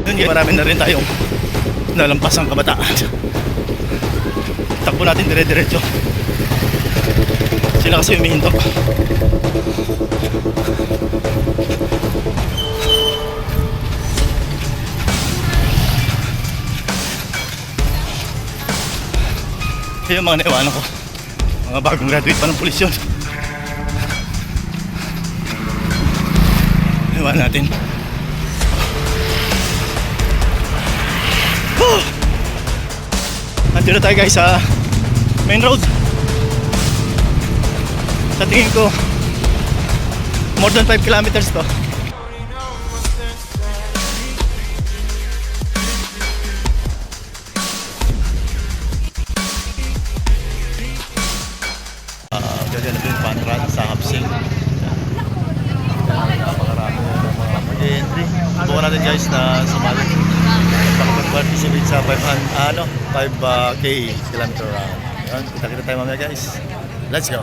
Yun guys, marami na rin tayong nalampasang kabataan. Takbo natin dire-diretso. Sila kasi humihinto. Yung mga naiwanan ko, mga bagong graduate pa ng pulis yun. Iwan natin. Nandito tayo guys sa main road. Sa tingin ko more than 5 kilometers to. Ganda na yung panran sa Hapsing. Napakarami na ng mga mag-entry. Bukan natin guys na sumali pag-participate sa 5K kilometer round. Yan, kita-kita tayo mamaya guys. Let's go!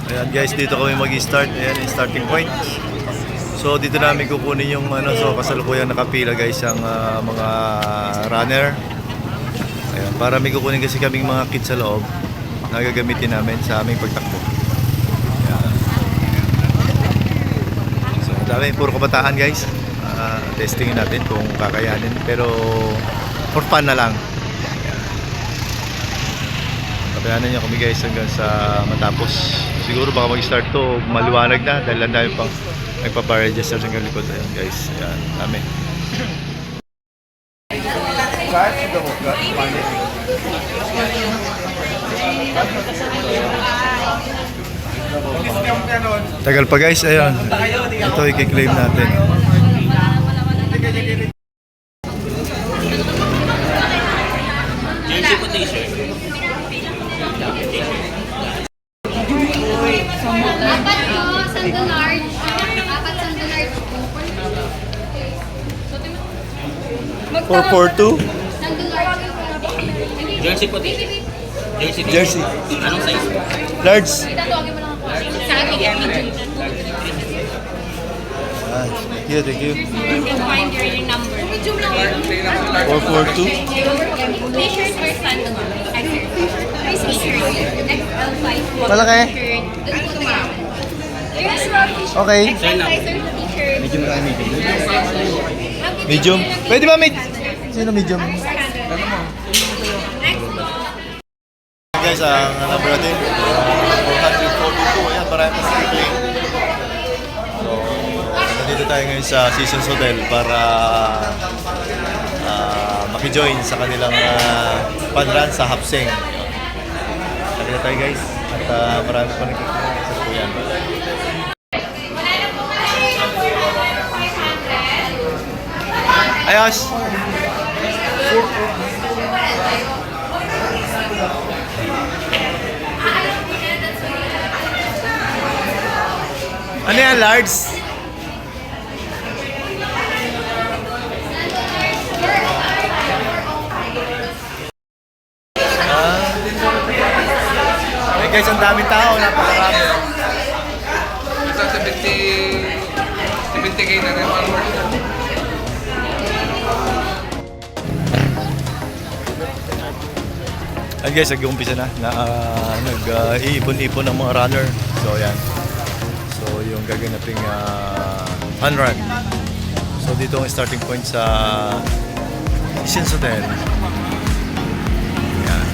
Ayan guys, dito kami mag-start. Ayan yung starting point. So dito namin kukunin yung so kasalukuyan nakapila guys ang mga runner. Ayan, para may kukunin kasi kaming mga kits sa loob na gagamitin namin sa aming pagtakbo. Ayan. So dami, puro kabataan guys. Testingin natin kung kakayanin, pero for fun na lang. Kakayanin niyo kami guys hanggang sa matapos. Siguro baka mag-start to maliwanag na dahil ang dami pang nagpapa-register sa likod. Ayan guys, ayan, dami. Tagal pa guys, ayan. Ito i-claim natin. Jersey po t-shirt. Apat po, sando large. Apat sando large po. 442? Sando large. Jersey po t-shirt. Jersey. Anong size? Large. Tatawagin mo lang ako. Sa akin, medium. Thank you. You can find your number. Medium lang. 442? T-shirt or sando large? First t-shirt. XL5. Malaki. Doon po tumawag. Okay. Size or t-shirt. Medium na medium. Medium? Pwede ba sino medium? Guys, ang number natin 442. Ayan, marami pa sa claim. So, nandito tayo ngayon sa Seasons Hotel para makijoin sa kanilang fun run sa Hapsing. Nandito tayo guys at marami pa nagkakaroon sa kuyan. Ayos! Ano yan, large? Eh guys, ang daming tao, napakarami. Sa 70K na rin followers. Ayan guys, nag-uumpisa na nag-iipon-ipon ng mga runner. So yan. So yung gaganaping fun run. So dito ang starting point sa Seasons Hotel. Yan.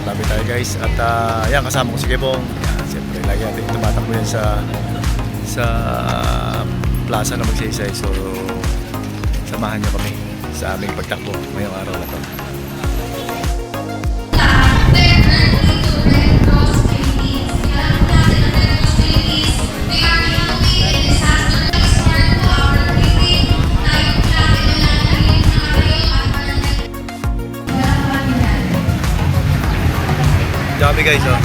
Tabi tayo guys. At yan, kasama ko si Kebong. Yan, siyempre lagi natin tumatakbo yan sa plaza na Magsaysay. So samahan nyo kami sa aming pagtakbo ngayong araw na to. Dami guys, oh.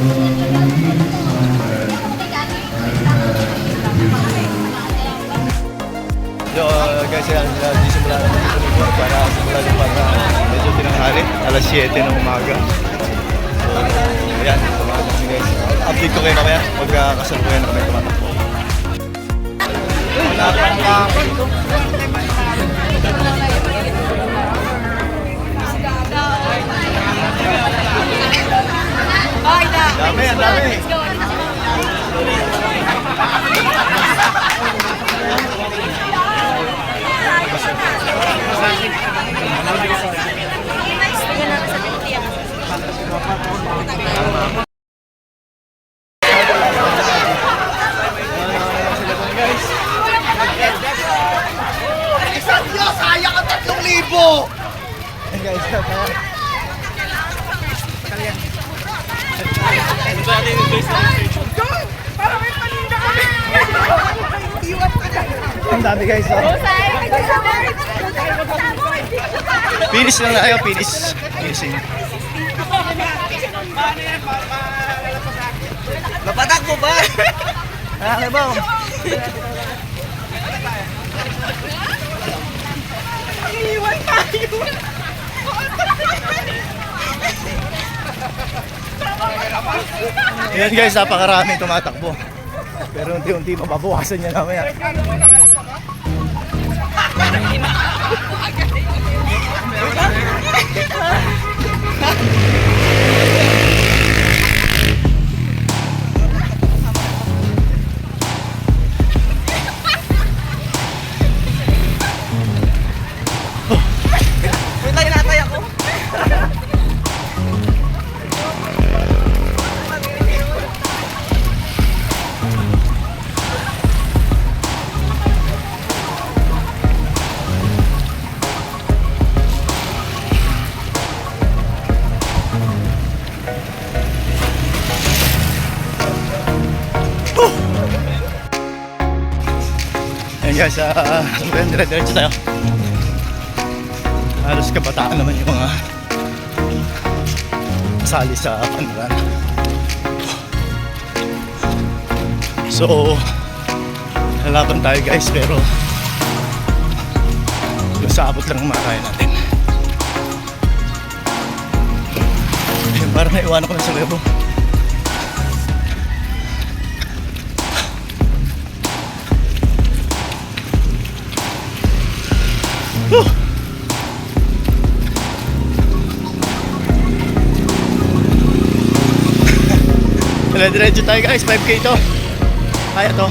So guys, ayan, simula na yung uniform para simula yung para medyo tinanghali, alas 7 ng umaga. So, ayan, tumatakbo kami guys. Update ko kayo mamaya pagkakasalukuyan na kami tumatakbo. Wala pang dami, ang dami. Sayang ang 3,000! Ayan guys, Para may paninda kami! Iwan ka na! ang dami guys. Oh. Finish lang na kayo, finish. Finishing. Napatak mo ba? Ano ba? Iwan tayo! Ayan guys, napakaraming tumatakbo. Pero unti-unti mababawasan niya namin. Wait lang, inatay ako. Ayan guys, dire-diretso tayo. Halos kabataan naman yung mga kasali sa panuran. So, lalaban tayo guys, pero masabot lang ang makakaya natin. Ayun, parang naiwanan ko na sa lebo. Dire-diretso tayo guys, 5K to. Kaya to.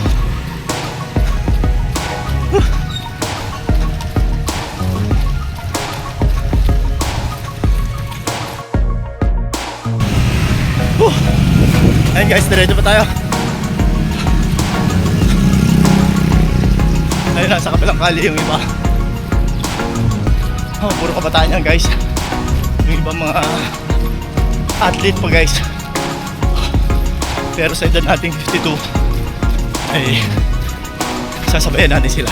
Ayun guys, diretso pa tayo. Ayun, nasa kabilang kali yung iba. Oh, puro kabataan yan guys. Yung ibang mga athlete pa guys. Pero sa edad nating 52 ay sasabayan natin sila.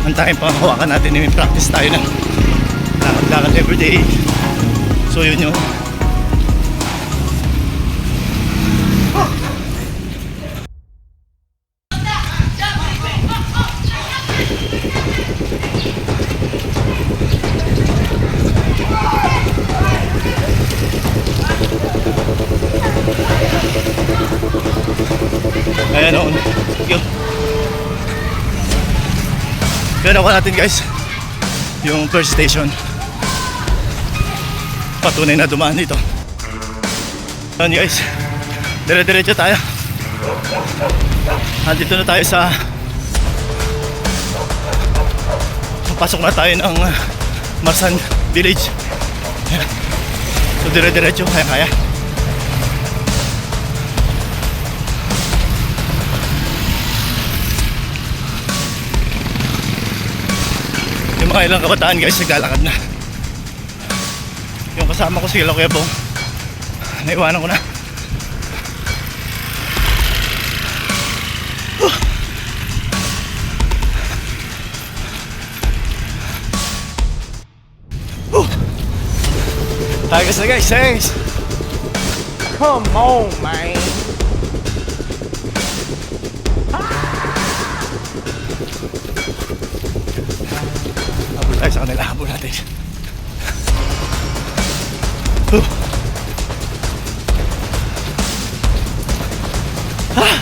Ang tanging panghawakan natin yung practice tayo ng lakad-lakad everyday. So yun yung ayan o. Yun. Kaya nakuha natin guys yung first station. Patunay na dumaan dito. Ayan guys, dire-diretso tayo. Nandito na tayo sa pasok na tayo ng Marsan Village. Ayan. So dire-diretso, kaya-kaya. Yung mga ilang kabataan guys, naglalakad na. Yung kasama ko sila Kuya Bong, naiwanan ko na. Tagas na guys, thanks! Come on, man. Habol tayo sa kanila, habol natin. Huh. Ah!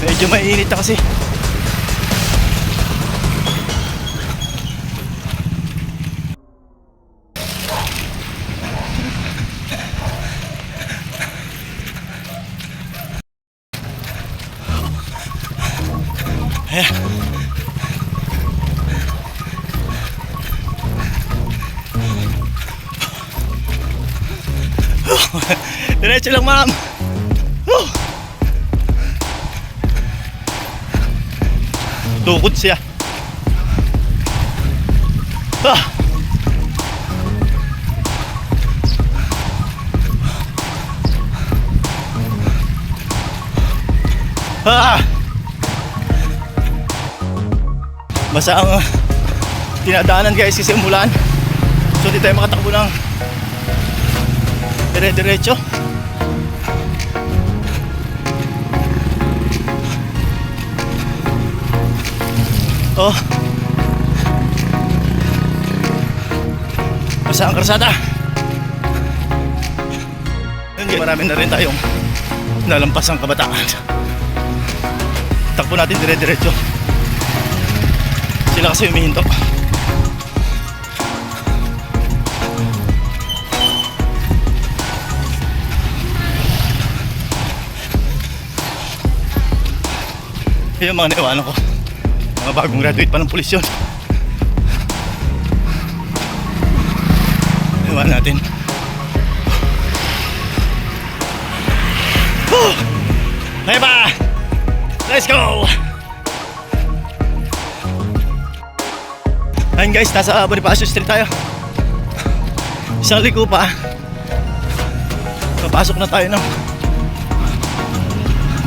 Medyo mainit na kasi. Ayan. Diretso lang, ma'am. Tukod siya. Ah. Ah. Basta ang tinadaanan guys kasi umulan. So hindi tayo makatakbo ng dire-diretso. Oh. Basta ang karsada. Marami na rin tayong nalampas ang kabataan. Takbo natin dire-diretso. Sila kasi humihinto. Yung mga naiwanan ko, mga bagong graduate pa ng pulis yun. Iwan natin. Okay ba? Let's go! Ayun guys, nasa Bonifacio Street tayo. Isang liko pa. Papasok na tayo ng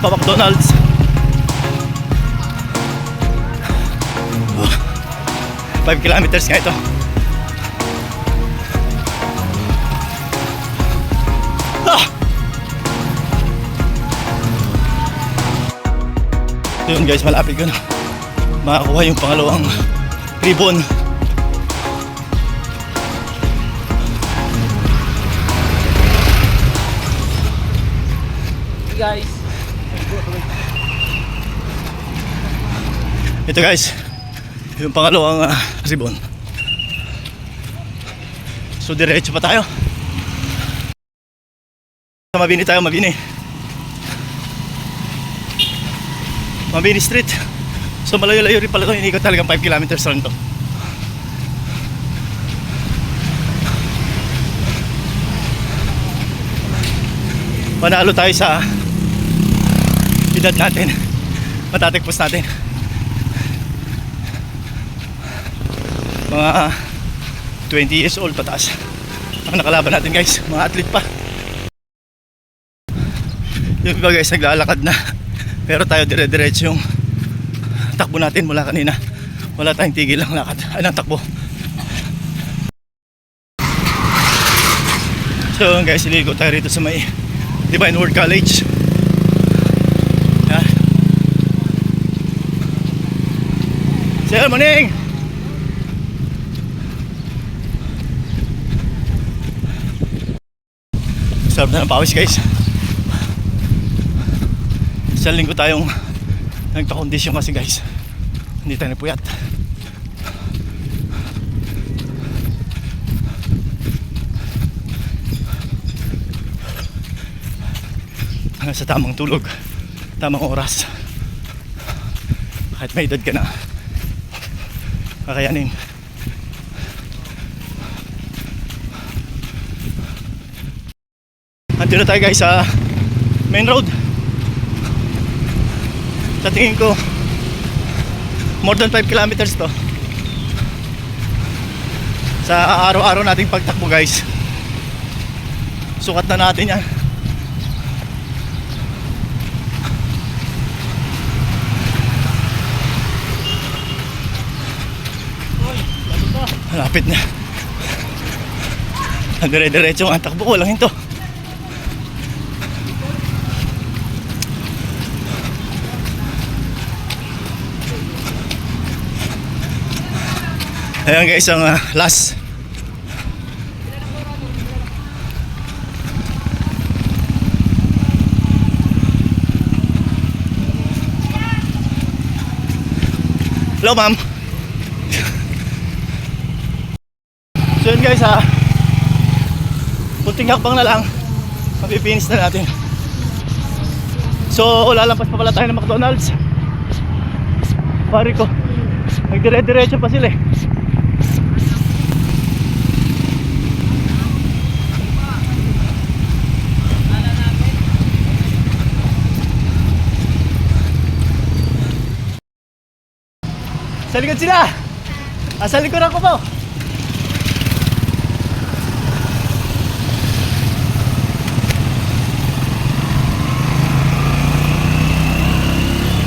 McDonald's. 5 kilometers nga ito. Ah! Yun guys, malapit ko na makakuha yung pangalawang ribbon. Guys. Ito guys, yung pangalawang ribbon. So diretso pa tayo. Mabini tayo, Mabini. Mabini Street. So malayo-layo rin pala ito. Inikot talagang 5 kilometers lang ito. Panalo tayo sa edad natin. Matatikpos natin. Mga 20 years old pataas ang nakalaban natin guys. Mga athlete pa. Yung iba guys naglalakad na. Pero tayo dire-diretso yung takbo natin mula kanina. Wala tayong tigil lang lakad. Ay ng takbo. So guys, iligo tayo rito sa may Divine Word College. Yan. Sir, morning! Sarap na ng pawis guys. Isang linggo tayong nagpa-kondisyon kasi guys. Hindi tayo napuyat. Sa tamang tulog, tamang oras, kahit may edad ka na, kakayanin. Andito na tayo guys sa main road. Sa tingin ko more than 5 kilometers to sa araw-araw nating pagtakbo guys. Sukat na natin yan. Malapit na. Dire-diretso ang takbo ko lang ito. Ayan guys, ang last. Hello ma'am. So yun guys kunting hakbang na lang, mapipinis na natin. So lalampas pa pala tayo ng McDonald's. Pare ko, nagdire-diretso pa sila eh. Sa likod sila! Sa likuran ko po!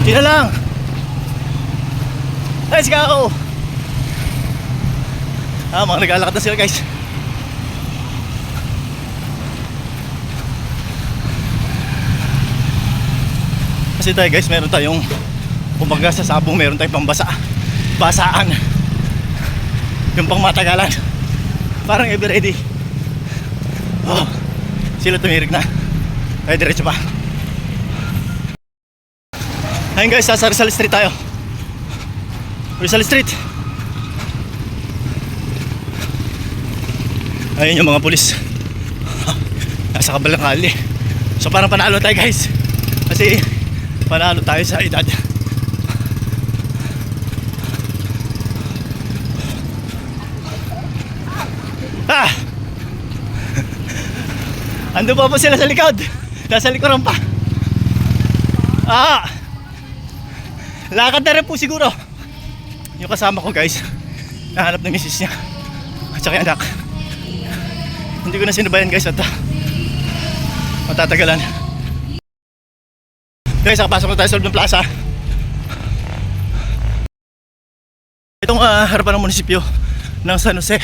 Sila lang! Let's go! Mga naglalakad na sila guys. Kasi tayo guys, meron tayong kumbaga sa sabong meron tayong basaan yung pang matagalan, parang ever ready. Sila tumirik na, ay diretso pa. Ayun guys, sa Rizal Street tayo. Rizal Street. Ayun yung mga pulis nasa kabilang kali. So parang panalo tayo guys, kasi panalo tayo sa edad. Ando pa po sila sa likod. Nasa likuran pa. Lakad na rin po siguro yung kasama ko guys. Nahanap ng misis niya at saka yung anak. Hindi ko na sinabayan guys at matatagalan. Guys, nakapasok na tayo sa loob ng plaza. Itong harapan ng munisipyo ng San Jose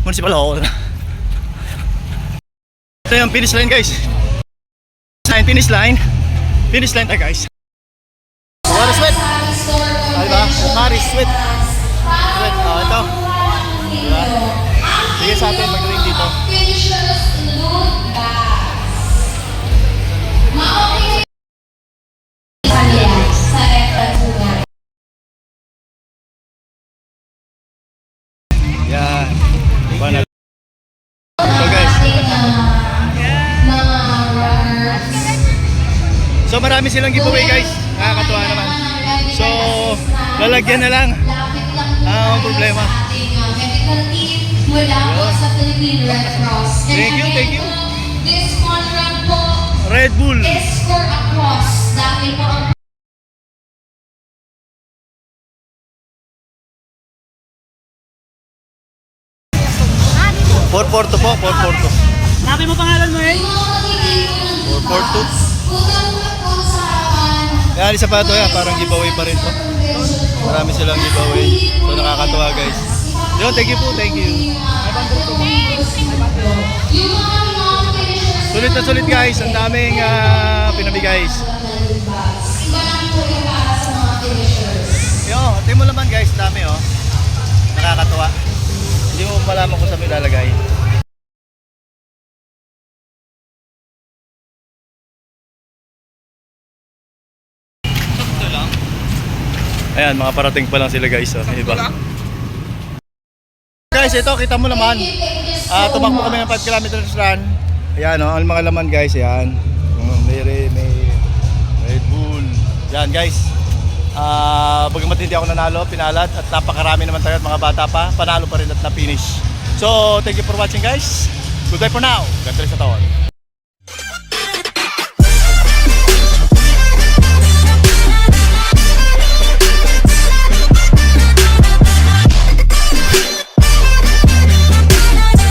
Municipal Hall. Ito yung finish line guys. Finish line tayo guys. Water sweat. Diba? Water sweat. Sweat. Ito. Diba? Sige sa atin magaling dito. Yan. Diba na? Ito guys. So marami silang giveaway guys. Nakakatuwa naman. So lalagyan na lang ang problema. Thank you. This contract po Red Bull. is for a cross dahil po ang 442 po, 442. Sabi mo pangalan mo eh? 442. Yan, isa pa ito yan, parang giveaway pa rin to. Marami silang giveaway. So nakakatuwa guys. Yo, thank you po, thank you. Sulit na sulit guys, ang daming pinabigay. Yo, tingin mo naman guys, dami oh. Nakakatuwa. Hindi mo malaman kung saan mo ilalagay. Ayan, mga parating pa lang sila guys. Oh, iba. Guys, ito kita mo naman. Tumakbo kami ng 5 kilometers run. Ayan, oh, ang mga laman guys, ayan. May Red Bull. Ayan guys. Bagamat hindi ako nanalo, pinalat at napakarami naman tayo at mga bata pa, panalo pa rin at na-finish. So, thank you for watching guys. Goodbye for now. God bless sa tawag.